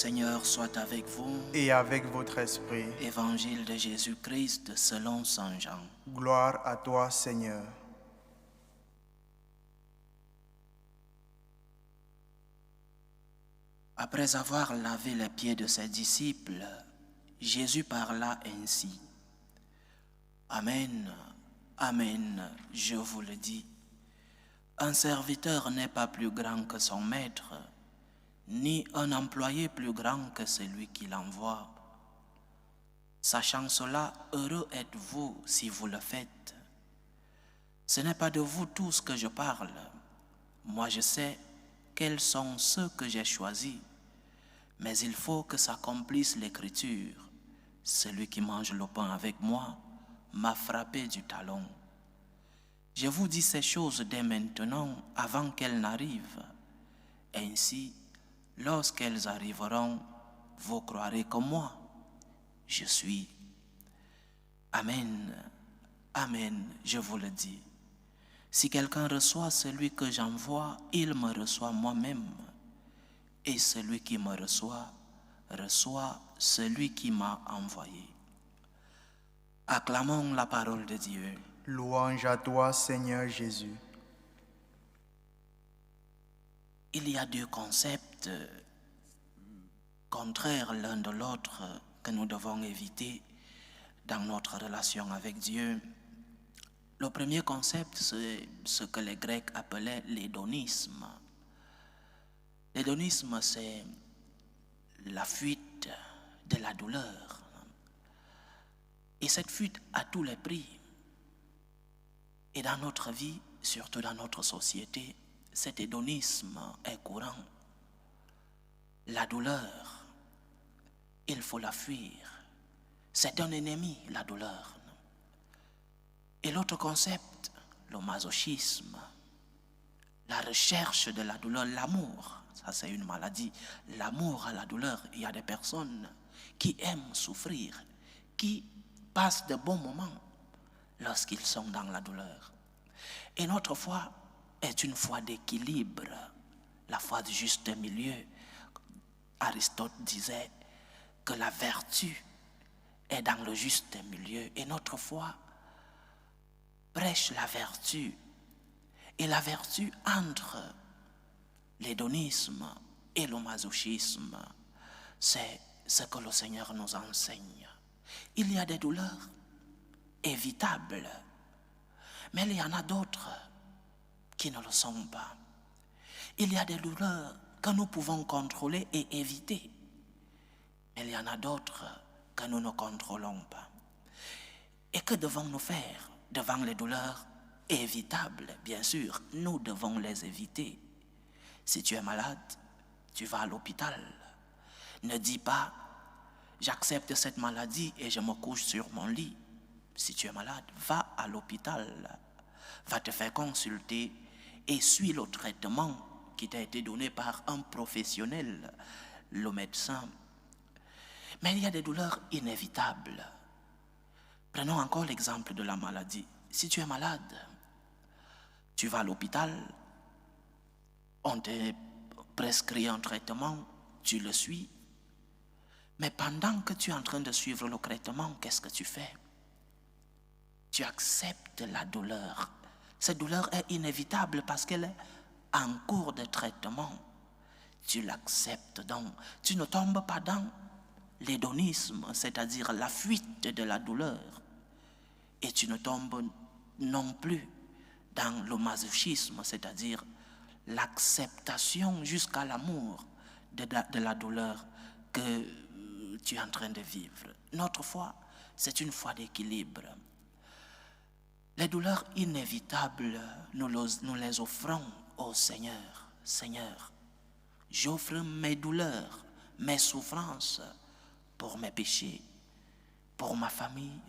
Seigneur soit avec vous. Et avec votre esprit. Évangile de Jésus-Christ selon saint Jean. Gloire à toi, Seigneur. Après avoir lavé les pieds de ses disciples, Jésus parla ainsi. Amen, amen, je vous le dis. Un serviteur n'est pas plus grand que son maître, ni un employé plus grand que celui qui l'envoie. Sachant cela, heureux êtes-vous si vous le faites. Ce n'est pas de vous tous que je parle. Moi je sais quels sont ceux que j'ai choisis. Mais il faut que s'accomplisse l'écriture. Celui qui mange le pain avec moi m'a frappé du talon. Je vous dis ces choses dès maintenant, avant qu'elles n'arrivent. Ainsi, lorsqu'elles arriveront, vous croirez que moi, je suis. Amen, amen, je vous le dis. Si quelqu'un reçoit celui que j'envoie, il me reçoit moi-même. Et celui qui me reçoit, reçoit celui qui m'a envoyé. Acclamons la parole de Dieu. Louange à toi, Seigneur Jésus. Il y a deux concepts contraires l'un de l'autre que nous devons éviter dans notre relation avec Dieu. Le premier concept, c'est ce que les Grecs appelaient l'hédonisme. L'hédonisme, c'est la fuite de la douleur. Et cette fuite à tous les prix. Et dans notre vie, surtout dans notre société, cet hédonisme est courant. La douleur, il faut la fuir. C'est un ennemi, la douleur. Et l'autre concept, le masochisme, la recherche de la douleur, l'amour. Ça, c'est une maladie. L'amour à la douleur. Il y a des personnes qui aiment souffrir, qui passent de bons moments lorsqu'ils sont dans la douleur. Et notre foi est une foi d'équilibre, la foi du juste milieu. Aristote disait que la vertu est dans le juste milieu. Et notre foi prêche la vertu. Et la vertu entre l'hédonisme et le masochisme, c'est ce que le Seigneur nous enseigne. Il y a des douleurs évitables, mais il y en a d'autres qui ne le sont pas. Il y a des douleurs que nous pouvons contrôler et éviter, mais il y en a d'autres que nous ne contrôlons pas. Et que devons-nous faire devant les douleurs évitables? Bien sûr, nous devons les éviter. Si tu es malade, tu vas à l'hôpital. Ne dis pas, j'accepte cette maladie et je me couche sur mon lit. Si tu es malade, va à l'hôpital, va te faire consulter et suis le traitement qui t'a été donné par un professionnel, le médecin. Mais il y a des douleurs inévitables. Prenons encore l'exemple de la maladie. Si tu es malade, tu vas à l'hôpital, on te prescrit un traitement, tu le suis. Mais pendant que tu es en train de suivre le traitement, qu'est-ce que tu fais? Tu acceptes la douleur. Cette douleur est inévitable parce qu'elle est en cours de traitement. Tu l'acceptes donc. Tu ne tombes pas dans l'hédonisme, c'est-à-dire la fuite de la douleur. Et tu ne tombes non plus dans le masochisme, c'est-à-dire l'acceptation jusqu'à l'amour de la douleur que tu es en train de vivre. Notre foi, c'est une foi d'équilibre. Les douleurs inévitables, nous les offrons au Seigneur. Seigneur, j'offre mes douleurs, mes souffrances pour mes péchés, pour ma famille,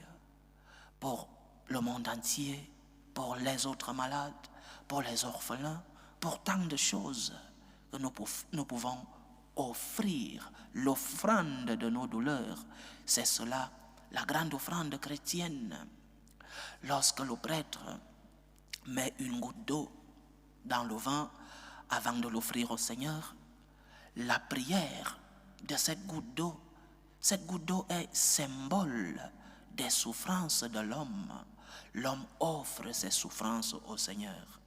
pour le monde entier, pour les autres malades, pour les orphelins, pour tant de choses que nous pouvons offrir. L'offrande de nos douleurs, c'est cela, la grande offrande chrétienne. Lorsque le prêtre met une goutte d'eau dans le vin avant de l'offrir au Seigneur, la prière de cette goutte d'eau. Cette goutte d'eau est symbole des souffrances de l'homme. L'homme offre ses souffrances au Seigneur.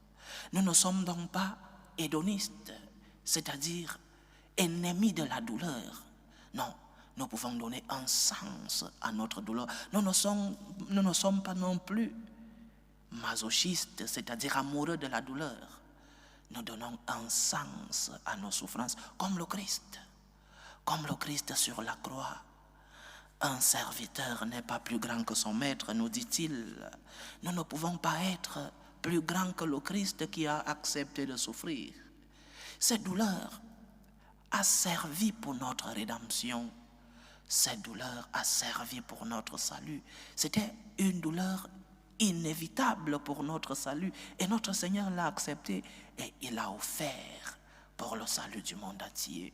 Nous ne sommes donc pas hédonistes, c'est-à-dire ennemis de la douleur. Non, nous pouvons donner un sens à notre douleur. Nous ne sommes pas non plus masochistes, c'est-à-dire amoureux de la douleur. Nous donnons un sens à nos souffrances, comme le Christ. Comme le Christ sur la croix. Un serviteur n'est pas plus grand que son maître, nous dit-il. Nous ne pouvons pas être plus grands que le Christ qui a accepté de souffrir. Cette douleur a servi pour notre rédemption. Cette douleur a servi pour notre salut. C'était une douleur inévitable pour notre salut. Et notre Seigneur l'a accepté et il l'a offert pour le salut du monde entier.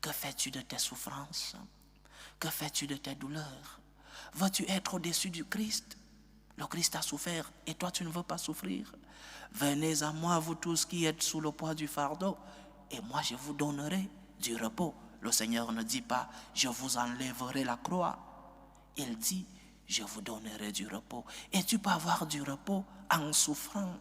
Que fais-tu de tes souffrances? Que fais-tu de tes douleurs? Veux-tu être au-dessus du Christ? Le Christ a souffert et toi tu ne veux pas souffrir. Venez à moi, vous tous qui êtes sous le poids du fardeau, et moi je vous donnerai du repos. Le Seigneur ne dit pas, je vous enlèverai la croix. Il dit, je vous donnerai du repos. Et tu peux avoir du repos en souffrant.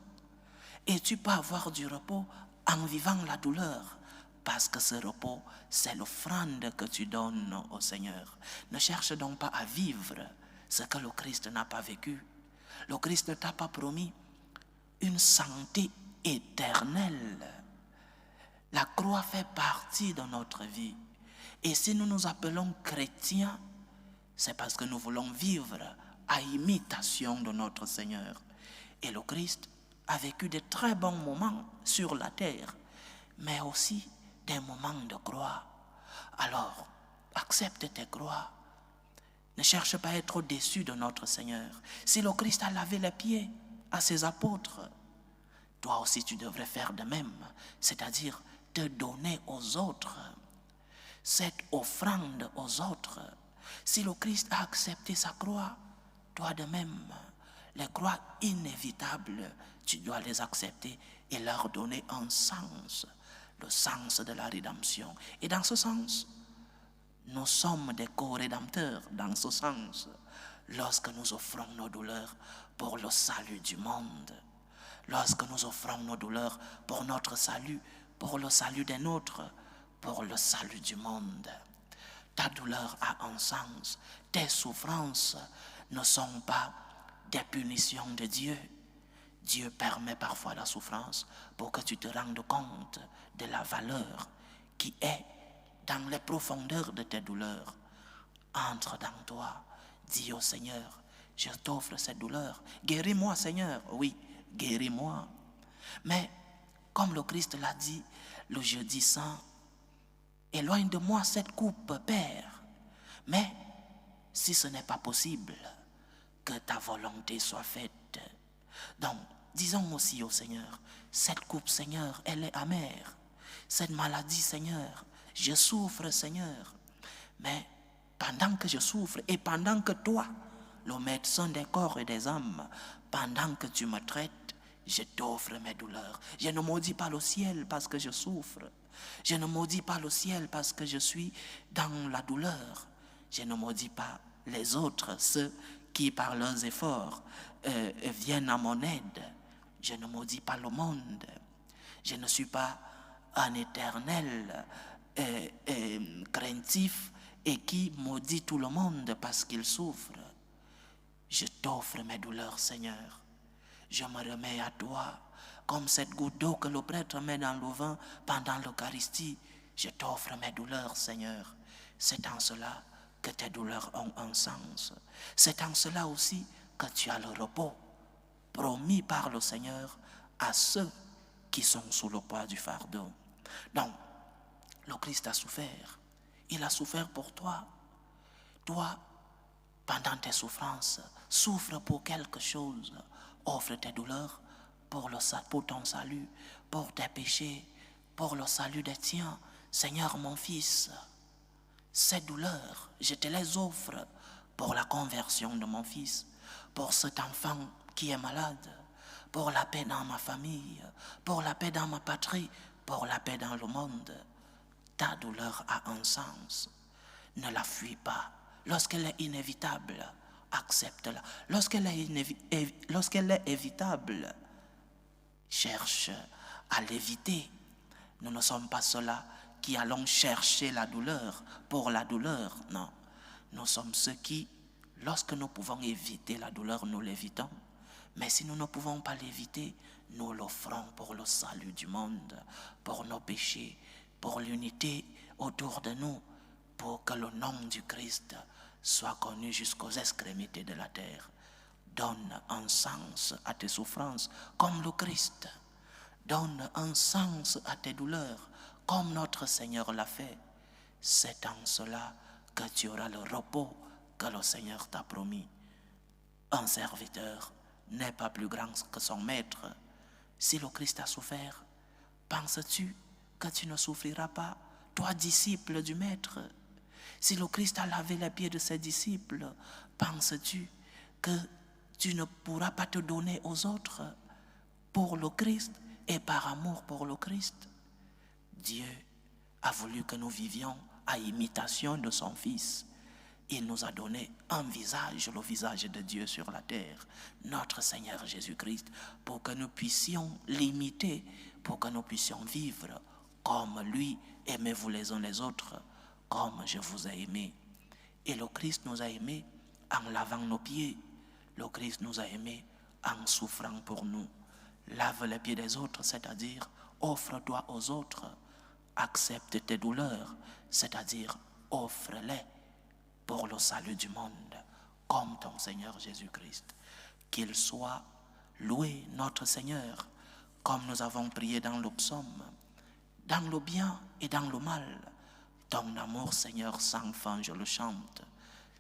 Et tu peux avoir du repos en vivant la douleur. Parce que ce repos, c'est l'offrande que tu donnes au Seigneur. Ne cherche donc pas à vivre ce que le Christ n'a pas vécu. Le Christ ne t'a pas promis une santé éternelle. La croix fait partie de notre vie. Et si nous nous appelons chrétiens, c'est parce que nous voulons vivre à imitation de notre Seigneur. Et le Christ a vécu de très bons moments sur la terre, mais aussi des moments de croix. Alors, accepte tes croix. Ne cherche pas à être au-dessus de notre Seigneur. Si le Christ a lavé les pieds à ses apôtres, toi aussi tu devrais faire de même, c'est-à-dire te donner aux autres, cette offrande aux autres. Si le Christ a accepté sa croix, toi de même, les croix inévitables, tu dois les accepter et leur donner un sens, le sens de la rédemption. Et dans ce sens, nous sommes des co-rédempteurs, dans ce sens, lorsque nous offrons nos douleurs pour le salut du monde, lorsque nous offrons nos douleurs pour notre salut, pour le salut des nôtres, pour le salut du monde. Ta douleur a un sens. Tes souffrances ne sont pas des punitions de Dieu. Dieu permet parfois la souffrance pour que tu te rendes compte de la valeur qui est dans les profondeurs de tes douleurs. Entre dans toi. Dis au Seigneur, je t'offre cette douleur. Guéris-moi, Seigneur. Oui, guéris-moi. Mais, comme le Christ l'a dit le jeudi saint, éloigne de moi cette coupe, Père. Mais, si ce n'est pas possible, que ta volonté soit faite. Donc, disons aussi au Seigneur, cette coupe, Seigneur, elle est amère. Cette maladie, Seigneur, je souffre, Seigneur. Mais, pendant que je souffre et pendant que toi, le médecin des corps et des âmes, pendant que tu me traites, je t'offre mes douleurs. Je ne maudis pas le ciel parce que je souffre. Je ne maudis pas le ciel parce que je suis dans la douleur. Je ne maudis pas les autres, ceux qui par leurs efforts viennent à mon aide. Je ne maudis pas le monde. Je ne suis pas un éternel craintif et qui maudit tout le monde parce qu'il souffre. Je t'offre mes douleurs, Seigneur. Je me remets à toi, comme cette goutte d'eau que le prêtre met dans le vin pendant l'Eucharistie. Je t'offre mes douleurs, Seigneur. C'est en cela que tes douleurs ont un sens. C'est en cela aussi que tu as le repos promis par le Seigneur à ceux qui sont sous le poids du fardeau. Donc, le Christ a souffert. Il a souffert pour toi. Toi, pendant tes souffrances, souffre pour quelque chose. Offre tes douleurs pour ton salut, pour tes péchés, pour le salut des tiens. Seigneur mon fils, ces douleurs, je te les offre pour la conversion de mon fils, pour cet enfant qui est malade, pour la paix dans ma famille, pour la paix dans ma patrie, pour la paix dans le monde. Ta douleur a un sens. Ne la fuis pas. Lorsqu'elle est inévitable, accepte-la. Lorsqu'elle est évitable, cherche à l'éviter. Nous ne sommes pas ceux-là qui allons chercher la douleur pour la douleur. Non. Nous sommes ceux qui, lorsque nous pouvons éviter la douleur, nous l'évitons. Mais si nous ne pouvons pas l'éviter, nous l'offrons pour le salut du monde, pour nos péchés, pour l'unité autour de nous, pour que le nom du Christ soit connu jusqu'aux extrémités de la terre. Donne un sens à tes souffrances comme le Christ. Donne un sens à tes douleurs comme notre Seigneur l'a fait. C'est en cela que tu auras le repos que le Seigneur t'a promis. Un serviteur n'est pas plus grand que son maître. Si le Christ a souffert, penses-tu que tu ne souffriras pas, toi disciple du maître? Si le Christ a lavé les pieds de ses disciples, penses-tu que tu ne pourras pas te donner aux autres pour le Christ et par amour pour le Christ? Dieu a voulu que nous vivions à imitation de son Fils. Il nous a donné un visage, le visage de Dieu sur la terre, notre Seigneur Jésus-Christ, pour que nous puissions l'imiter, pour que nous puissions vivre comme lui. Aimez-vous les uns les autres, comme je vous ai aimés. Et le Christ nous a aimés en lavant nos pieds. Le Christ nous a aimés en souffrant pour nous. Lave les pieds des autres, c'est-à-dire offre-toi aux autres. Accepte tes douleurs, c'est-à-dire offre-les pour le salut du monde, comme ton Seigneur Jésus-Christ. Qu'il soit loué, notre Seigneur, comme nous avons prié dans le psaume, dans le bien et dans le mal. Ton amour, Seigneur, sans fin, je le chante.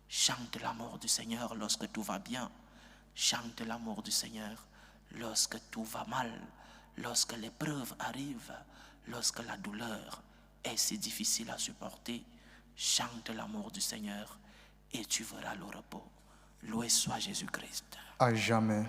Chante l'amour du Seigneur lorsque tout va bien. Chante l'amour du Seigneur lorsque tout va mal, lorsque l'épreuve arrive, lorsque la douleur est si difficile à supporter. Chante l'amour du Seigneur et tu verras le repos. Loué soit Jésus-Christ. À jamais.